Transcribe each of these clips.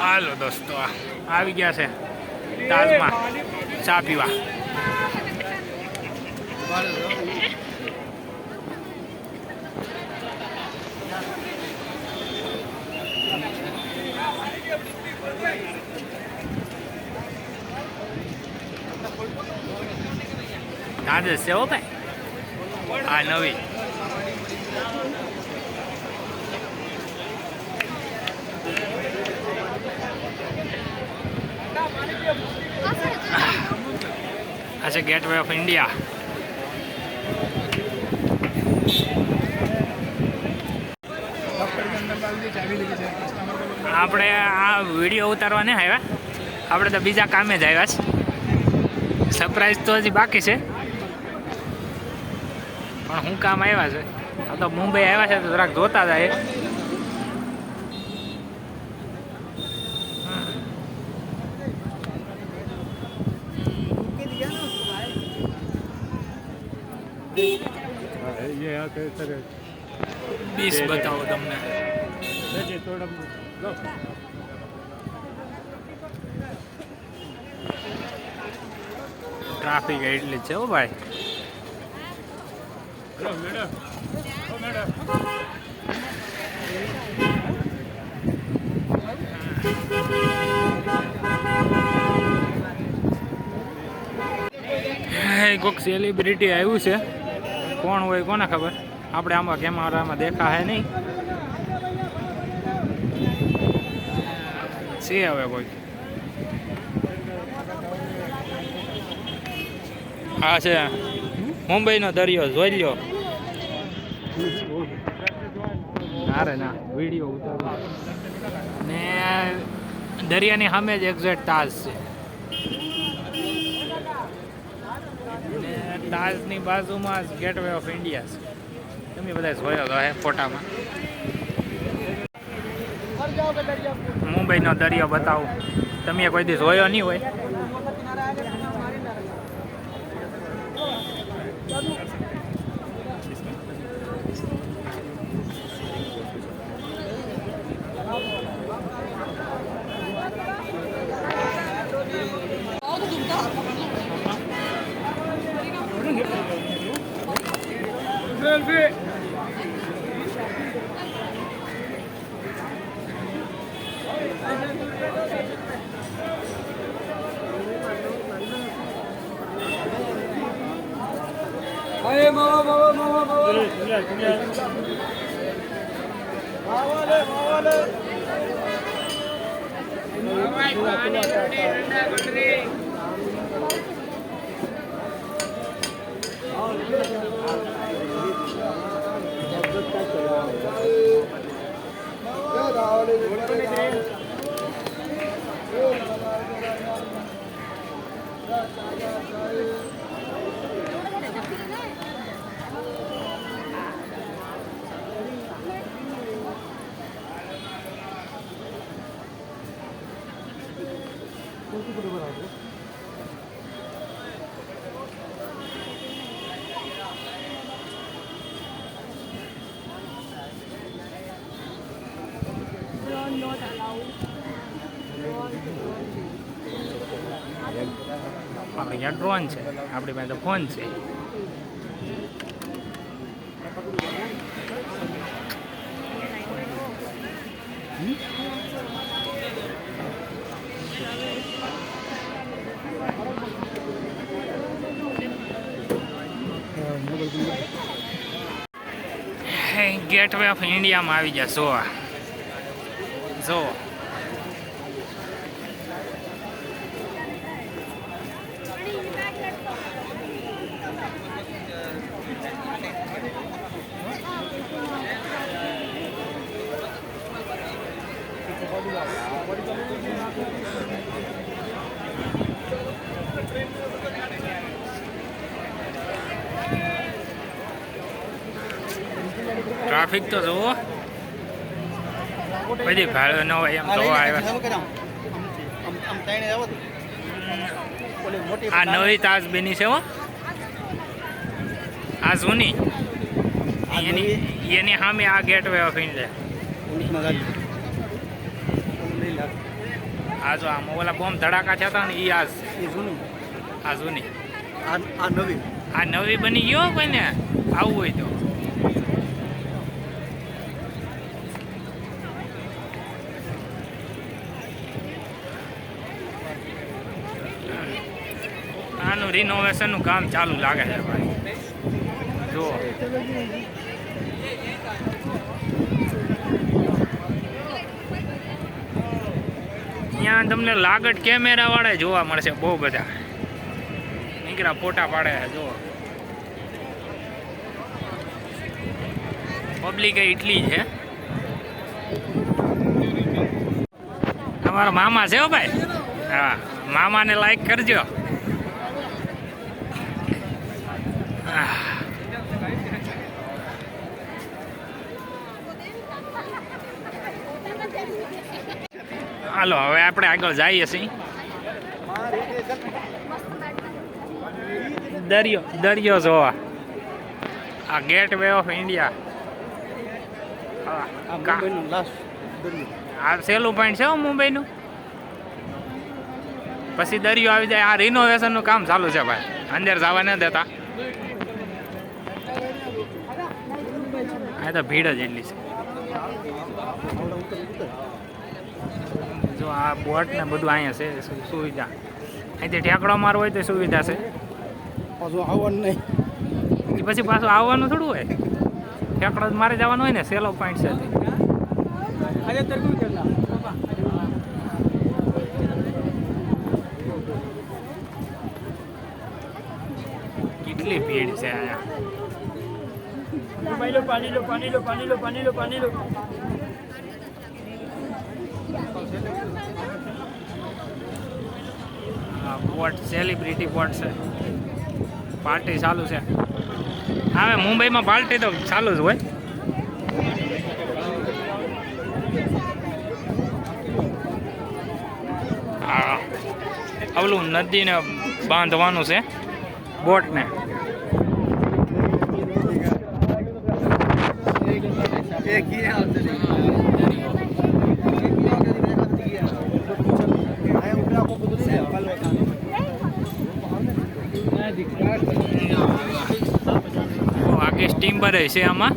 હાલો દોસ્તો આવી ગયા છે તાજમાં ચા પીવા. આજે સેવો ભાઈ આ નવી આ છે ગેટવે ઓફ ઇન્ડિયા. આપણે આ વિડીયો ઉતારવા નહીં આવ્યા, આપણે તો બીજા કામે જ આવ્યા છે. સરપ્રાઈઝ તો હજી બાકી છે, પણ હું કામ આવ્યા છે. આ તો મુંબઈ આવ્યા છે તો જરાક જોતા જાય. બીસ બતાવો તમને. ટ્રાફિક એટલી છે હો ભાઈ. કોઈક સેલિબ્રિટી આવ્યું છે, કોણ હોય કોને ખબર. આપણે આમાં કેમેરામાં દેખા હે નહીં છે. હવે કોઈ આ છે મુંબઈનો દરિયો, જોઈ લ્યો. અરે ના વિડીયો ઉતારો ને દરિયાની સામે જ એક્ઝેક્ટ તાજ છે ને તાજની બાજુમાં જ ગેટવે ઓફ ઇન્ડિયા છે. તમે બધા જોયો તો હે ફોટામાં. મુંબઈનો દરિયો બતાવું, તમે કોઈ દી જોયો નહીં હોય. આપણે ત્યાં ડ્રોન છે, આપણી પાસે ફોન છે. ગેટવે ઓફ ઇન્ડિયામાં આવી ગયા. જોવા જો ટ્રાફિક તો જુઓ, બધી ભાડો ન હોય એમ જોવા આવ્યા. આ નવી તાજ બની છે હો, આ જૂની એની સામે આ ગેટવે ઓફ ઇન્ડિયા. આ જો આમ ઓલા બોમ્બ ધડાકા થયા ને ઈ આજ એ જૂનું આ જૂની આ નવી આ નવી બની ગયો કોઈને આવું હોય તો આનું રિનોવેશન નું કામ ચાલુ લાગે છે ભાઈ જો ત્યાં તમને લાગટ કેમેરા વાળા જોવા મળશે બહુ બધા નીકળ્યા ફોટા પાડે જો પબ્લિક એટલી છે તમારા મામા છે હો ભાઈ હા મામાને લાઈક કરજો હાલો હવે આપણે આગળ જઈએ છીએ દરિયો જોવા આ ગેટ વે ઓફ ઇન્ડિયા આ સહેલું પોઈન્ટ છે મુંબઈનું પછી દરિયો આવી જાય આ રિનોવેશન નું કામ ચાલુ છે ભાઈ અંદર જવા ન દેતા આ તો ભીડ જ એટલી છે જો આ બોટ ને બધું અહીંયા છે સુવિધા અહીંથી ઠેકડો મારવો હોય તો સુવિધા છે પાછું આવવાનું નહીં એ પછી પાછું આવવાનું થોડું હોય ઠેકડો જ મારે જવાનું હોય ને સેલો પોઈન્ટ છે કેટલી ભીડ છે અહીંયા પાણી લો બોટ સેલિબ્રિટી બોટ છે પાર્ટી ચાલુ છે હવે મુંબઈમાં પાર્ટી તો ચાલુ જ હોય હા ઓલું નદીને બાંધવાનું છે બોટને આગે સ્ટીમર છે આમાં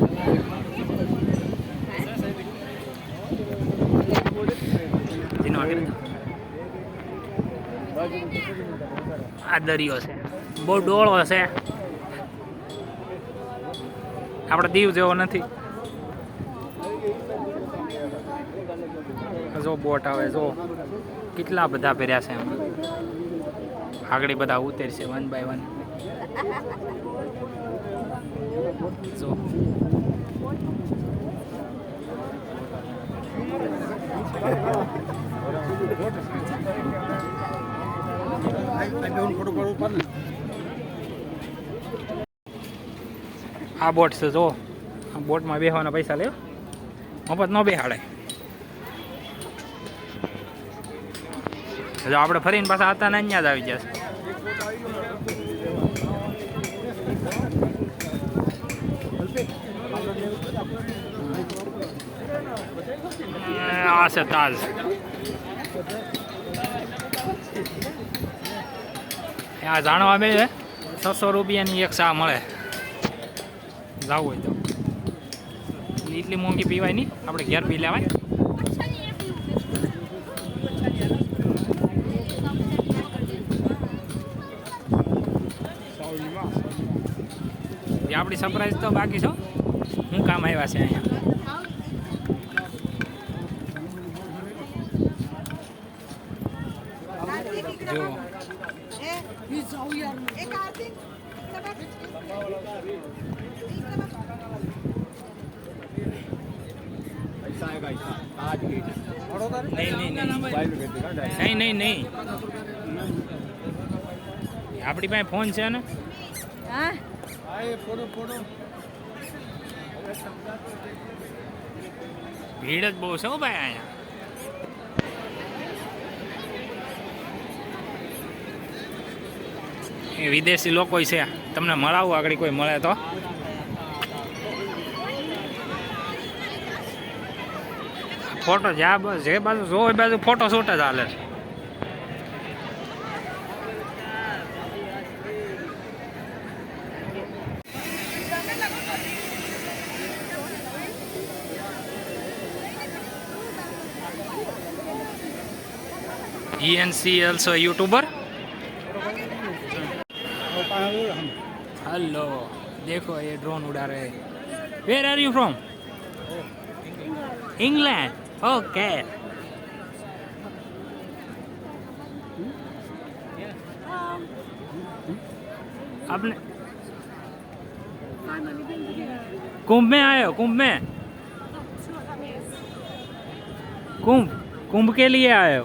આ દરિયો છે બહુ ડોળો છે આપણે દીવ જેવો નથી જો બોટ આવે જો કેટલા બધા પહેર્યા છે એમાં આગળ બધા ઉતરશે વન બાય વન જો આ બોટ છે જો આ બોટમાં બેસવાના પૈસા લ્યો મફત ન બેહાડે જો આપણે ફરીને પાછા હતા ને અહીંયા જ આવી જશે આ છે તાજ આ જાણવા મળે 600 રૂપિયાની એક ચા મળે જાવું હોય તો એટલી મોંઘી પીવાય નહીં આપણે ઘેર પી લેવાય આપણી સરપ્રાઈઝ તો બાકી છો હું કામ આવ્યા છે અહીંયા નહીં આપણી પાસે ફોન છે ને ભીડ જ બહુ છે હો ભાઈ અહીંયા એ વિદેશી લોકો છે તમને મળાવું આગળ કોઈ મળે તો ફોટો જ્યાં જે બાજુ જો એ બાજુ ફોટો શૂટ જ હાલે છે GNC also YouTuber. हेलो देखो ये ड्रोन उड़ा रहे हैं. Where are you from? England. Okay. आपने कुंभ में आए हो? कुंभ में कुंभ कुंभ के लिए आए हो?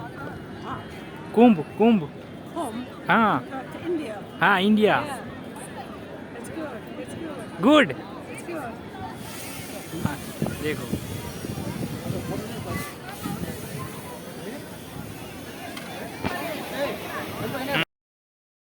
कुंभ कुंभ Home हाँ to India. हाँ India. Yeah. It's good. It's good. Good. It's good. हाँ देखो